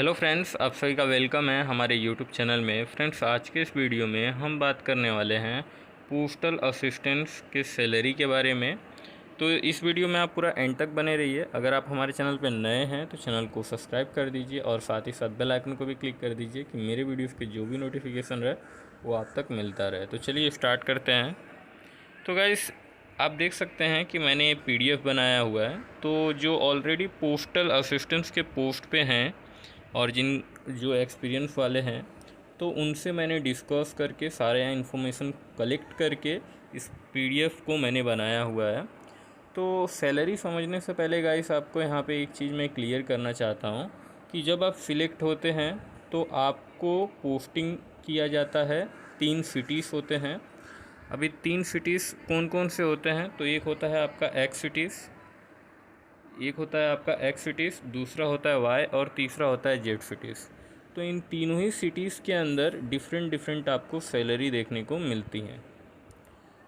Hello friends, आप सभी का वेलकम है हमारे यूट्यूब चैनल में। फ्रेंड्स, आज के इस वीडियो में हम बात करने वाले हैं पोस्टल असिस्टेंट्स के सैलरी के बारे में। तो इस वीडियो में आप पूरा एंड तक बने रहिए। अगर आप हमारे चैनल पर नए हैं तो चैनल को सब्सक्राइब कर दीजिए और साथ ही साथ बेल आइकन को भी क्लिक कर दीजिए कि मेरे वीडियोज़ के जो भी नोटिफिकेशन रहे वो आप तक मिलता रहे। तो चलिए स्टार्ट करते हैं। तो गाइस, आप देख सकते हैं कि मैंने ये पीडीएफ बनाया हुआ है। तो जो ऑलरेडी पोस्टल असिस्टेंट्स के पोस्ट पे हैं और जो एक्सपीरियंस वाले हैं, तो उनसे मैंने डिस्कस करके सारे इन्फॉर्मेशन कलेक्ट करके इस पीडीएफ को मैंने बनाया हुआ है। तो सैलरी समझने से पहले गाइस, आपको यहाँ पे एक चीज़ मैं क्लियर करना चाहता हूँ कि जब आप सिलेक्ट होते हैं तो आपको पोस्टिंग किया जाता है। 3 सिटीज़ होते हैं। अभी 3 सिटीज़ कौन कौन से होते हैं? तो एक होता है आपका एक्स सिटीज़, दूसरा होता है वाई और तीसरा होता है जेड सिटीज़। तो इन तीनों ही सिटीज़ के अंदर डिफरेंट आपको सैलरी देखने को मिलती हैं।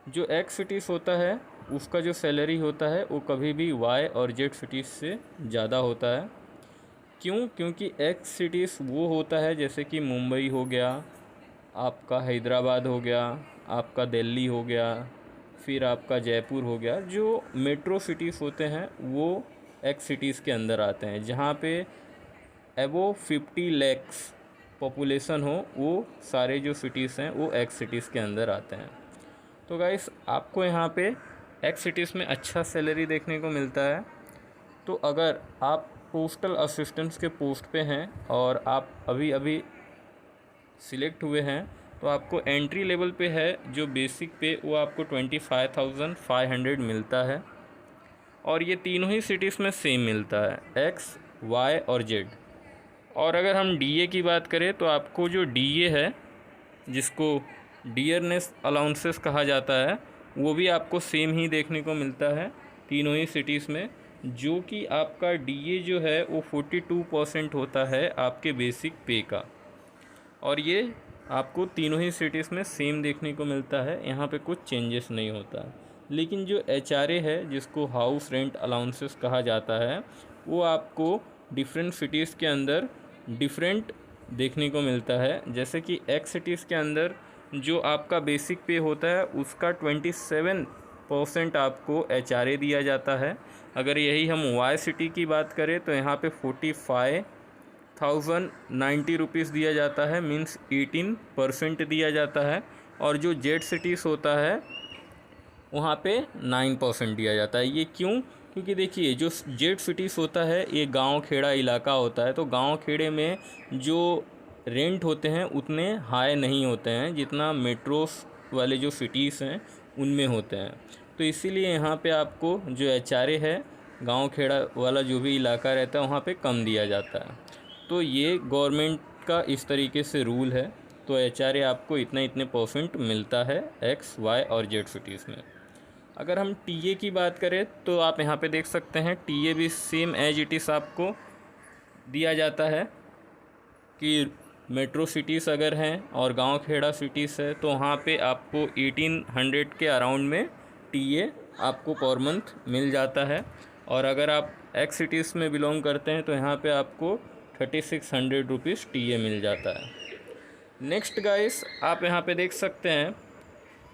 जो एक्स सिटीज़ होता है उसका जो सैलरी होता है वो कभी भी वाई और जेड सिटीज़ से ज़्यादा होता है। क्यों? क्योंकि एक्स सिटीज़ वो होता है जैसे कि मुंबई हो गया, आपका हैदराबाद हो गया, आपका दिल्ली हो गया, फिर आपका जयपुर हो गया। जो मेट्रो सिटीज़ होते हैं वो एक्स सिटीज़ के अंदर आते हैं। जहाँ पे एबो 50 लैक्स पॉपुलेशन हो, वो सारे जो सिटीज़ हैं वो एक्स सिटीज़ के अंदर आते हैं। तो गाइस, आपको यहाँ पे एक्स सिटीज़ में अच्छा सैलरी देखने को मिलता है। तो अगर आप पोस्टल असिस्टेंट्स के पोस्ट पे हैं और आप अभी सिलेक्ट हुए हैं तो आपको एंट्री लेवल पे है जो बेसिक पे वो आपको 25,500 मिलता है। और ये तीनों ही सिटीज़ में सेम मिलता है, एक्स, वाई और जेड। और अगर हम डीए की बात करें तो आपको जो डीए है, जिसको डियरनेस अलाउंसेस कहा जाता है, वो भी आपको सेम ही देखने को मिलता है तीनों ही सिटीज़ में। जो कि आपका डीए जो है वो 42% होता है आपके बेसिक पे का। और ये आपको तीनों ही सिटीज़ में सेम देखने को मिलता है, यहाँ पे कुछ चेंजेस नहीं होता। लेकिन जो एचआरए है, जिसको हाउस रेंट अलाउंसेस कहा जाता है, वो आपको डिफरेंट सिटीज़ के अंदर डिफरेंट देखने को मिलता है। जैसे कि एक्स सिटीज़ के अंदर जो आपका बेसिक पे होता है उसका 27% आपको एचआरए दिया जाता है। अगर यही हम वाई सिटी की बात करें तो यहाँ पे 45,090 रुपीज़ दिया जाता है, मीन्स 18% दिया जाता है। और जो जेड सिटीज़ होता है वहाँ पे 9% दिया जाता है। ये क्यों? क्योंकि देखिए, जो जेड सिटीज़ होता है ये गांव खेड़ा इलाका होता है। तो गांव खेड़े में जो रेंट होते हैं उतने हाई नहीं होते हैं जितना मेट्रोस वाले जो सिटीज़ हैं उनमें होते हैं। तो इसीलिए यहाँ पे आपको जो एचआरए है, गांव खेड़ा वाला जो भी इलाका रहता है वहाँ पे कम दिया जाता है। तो ये गवर्नमेंट का इस तरीके से रूल है। तो एचआरए आपको इतने परसेंट मिलता है एक्स, वाई और जेड सिटीज़ में। अगर हम टीए की बात करें तो आप यहाँ पे देख सकते हैं टीए भी सेम एज इट इज़ आपको दिया जाता है कि मेट्रो सिटीज़ अगर हैं और गांव खेड़ा सिटीज़ है तो वहाँ पे आपको 1800 के अराउंड में टीए आपको पर मंथ मिल जाता है। और अगर आप एक्स सिटीज़ में बिलोंग करते हैं तो यहाँ पे आपको 3600 रुपीज़ टीए मिल जाता है। नेक्स्ट गाइस, आप यहाँ पे देख सकते हैं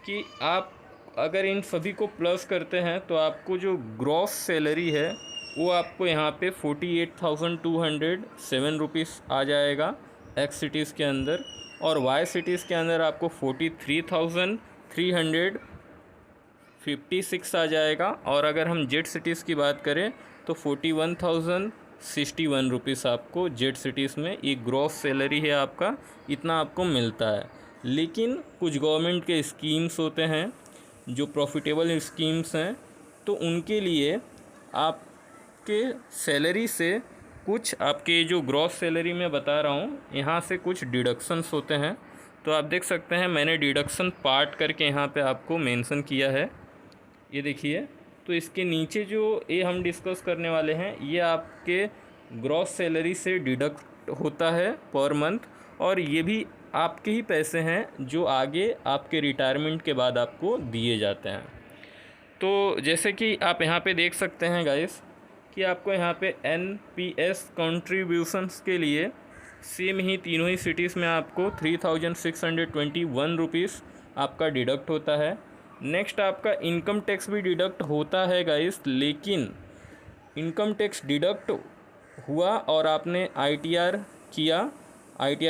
कि आप अगर इन सभी को प्लस करते हैं तो आपको जो ग्रॉस सैलरी है वो आपको यहाँ पे 48,207 रुपीज़ आ जाएगा एक्स सिटीज़ के अंदर। और वाई सिटीज़ के अंदर आपको 43,356 आ जाएगा। और अगर हम जेड सिटीज़ की बात करें तो 41,061 रुपीज़ आपको जेड सिटीज़ में ये ग्रॉस सैलरी है आपका, इतना आपको मिलता है। लेकिन कुछ गवर्नमेंट के स्कीम्स होते हैं जो प्रॉफिटेबल स्कीम्स हैं, तो उनके लिए आपके सैलरी से कुछ, आपके जो ग्रॉस सैलरी मैं बता रहा हूँ, यहाँ से कुछ डिडक्शंस होते हैं। तो आप देख सकते हैं मैंने डिडक्शन पार्ट करके यहाँ पे आपको मेंशन किया है, ये देखिए। तो इसके नीचे जो ये हम डिस्कस करने वाले हैं ये आपके ग्रॉस सैलरी से डिडक्ट होता है पर मंथ। और ये भी आपके ही पैसे हैं जो आगे आपके रिटायरमेंट के बाद आपको दिए जाते हैं। तो जैसे कि आप यहाँ पे देख सकते हैं गाइस कि आपको यहाँ पे एनपीएस कंट्रीब्यूशंस के लिए सेम ही तीनों ही सिटीज़ में आपको 3621 रुपीज़ आपका डिडक्ट होता है। नेक्स्ट आपका इनकम टैक्स भी डिडक्ट होता है गाइस, लेकिन इनकम टैक्स डिडक्ट हुआ और आपने आईटीआर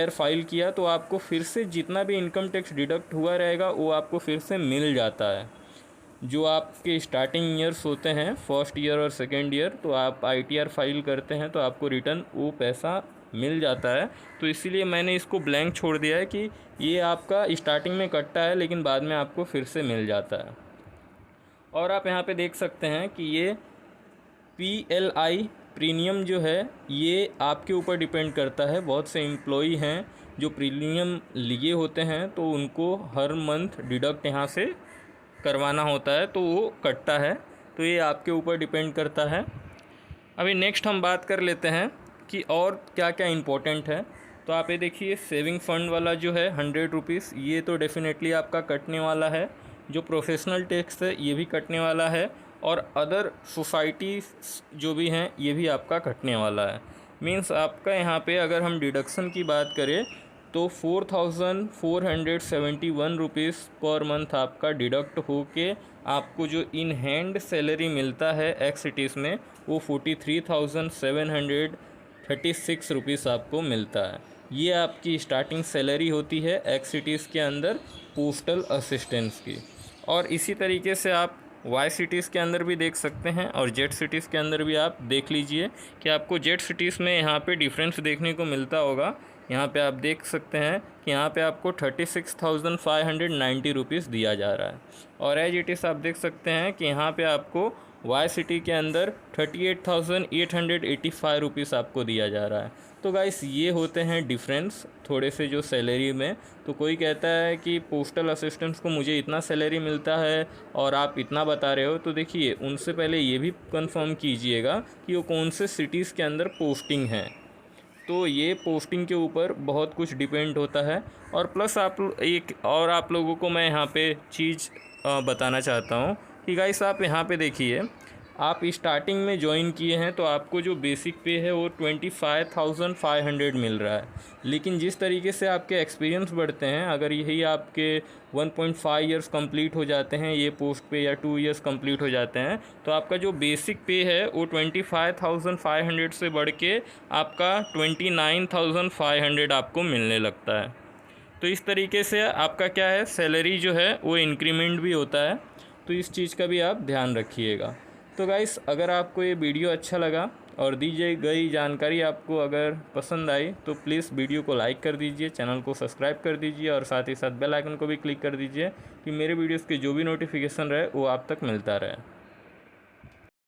फाइल किया तो आपको फिर से जितना भी इनकम टैक्स डिडक्ट हुआ रहेगा वो आपको फिर से मिल जाता है। जो आपके स्टार्टिंग ईयर्स होते हैं, फर्स्ट ईयर और सेकेंड ईयर, तो आप आईटीआर फाइल करते हैं तो आपको रिटर्न वो पैसा मिल जाता है। तो इसीलिए मैंने इसको ब्लैंक छोड़ दिया है कि ये आपका स्टार्टिंग में कटता है लेकिन बाद में आपको फिर से मिल जाता है। और आप यहाँ पे देख सकते हैं कि ये PLI प्रीमियम जो है ये आपके ऊपर डिपेंड करता है। बहुत से एम्प्लॉई हैं जो प्रीमियम लिए होते हैं तो उनको हर मंथ डिडक्ट यहाँ से करवाना होता है तो वो कटता है। तो ये आपके ऊपर डिपेंड करता है। अभी नेक्स्ट हम बात कर लेते हैं कि और क्या क्या इम्पोर्टेंट है। तो आप ये देखिए, सेविंग फ़ंड वाला जो है 100 रुपीज़, ये तो डेफिनेटली आपका कटने वाला है। जो प्रोफेशनल टैक्स है ये भी कटने वाला है, और अदर सोसाइटी जो भी हैं ये भी आपका कटने वाला है। मींस आपका यहाँ पे अगर हम डिडक्शन की बात करें तो 4471 रुपीज़ पर मंथ आपका डिडक्ट होके आपको जो इन हैंड सैलरी मिलता है एक्स सिटीज़ में वो 43,736 रुपीज़ आपको मिलता है। ये आपकी स्टार्टिंग सैलरी होती है एक्स सिटीज़ के अंदर पोस्टल असिस्टेंस की। और इसी तरीके से आप वाई सिटीज़ के अंदर भी देख सकते हैं और जेड सिटीज़ के अंदर भी आप देख लीजिए कि आपको जेड सिटीज़ में यहाँ पे डिफरेंस देखने को मिलता होगा। यहाँ पे आप देख सकते हैं कि यहाँ पे आपको 36,590 रुपीज़ दिया जा रहा है, और एज इट इज़ आप देख सकते हैं कि यहाँ पे आपको वाई सिटी के अंदर 38,885 रुपीज़ आपको दिया जा रहा है। तो गाइस ये होते हैं डिफरेंस थोड़े से जो सैलरी में। तो कोई कहता है कि पोस्टल असिस्टेंट्स को मुझे इतना सैलरी मिलता है और आप इतना बता रहे हो, तो देखिए उनसे पहले ये भी कंफर्म कीजिएगा कि वो कौन से सिटीज़ के अंदर पोस्टिंग है। तो ये पोस्टिंग के ऊपर बहुत कुछ डिपेंड होता है। और प्लस आप लोगों को मैं यहाँ पे चीज़ बताना चाहता हूँ कि गाइस आप यहाँ पे देखिए, आप स्टार्टिंग में ज्वाइन किए हैं तो आपको जो बेसिक पे है वो 25,500 मिल रहा है। लेकिन जिस तरीके से आपके एक्सपीरियंस बढ़ते हैं, अगर यही आपके 1.5 ईयर्स कंप्लीट हो जाते हैं ये पोस्ट पे, या 2 ईयर्स कंप्लीट हो जाते हैं, तो आपका जो बेसिक पे है वो 25,500 से बढ़ के आपका 29,500 आपको मिलने लगता है। तो इस तरीके से आपका क्या है, सैलरी जो है वो इंक्रीमेंट भी होता है। तो इस चीज़ का भी आप ध्यान रखिएगा। तो गाइस, अगर आपको ये वीडियो अच्छा लगा और दी गई जानकारी आपको अगर पसंद आई तो प्लीज़ वीडियो को लाइक कर दीजिए, चैनल को सब्सक्राइब कर दीजिए और साथ ही साथ बेल आइकन को भी क्लिक कर दीजिए कि मेरे वीडियोस के जो भी नोटिफिकेशन रहे वो आप तक मिलता रहे।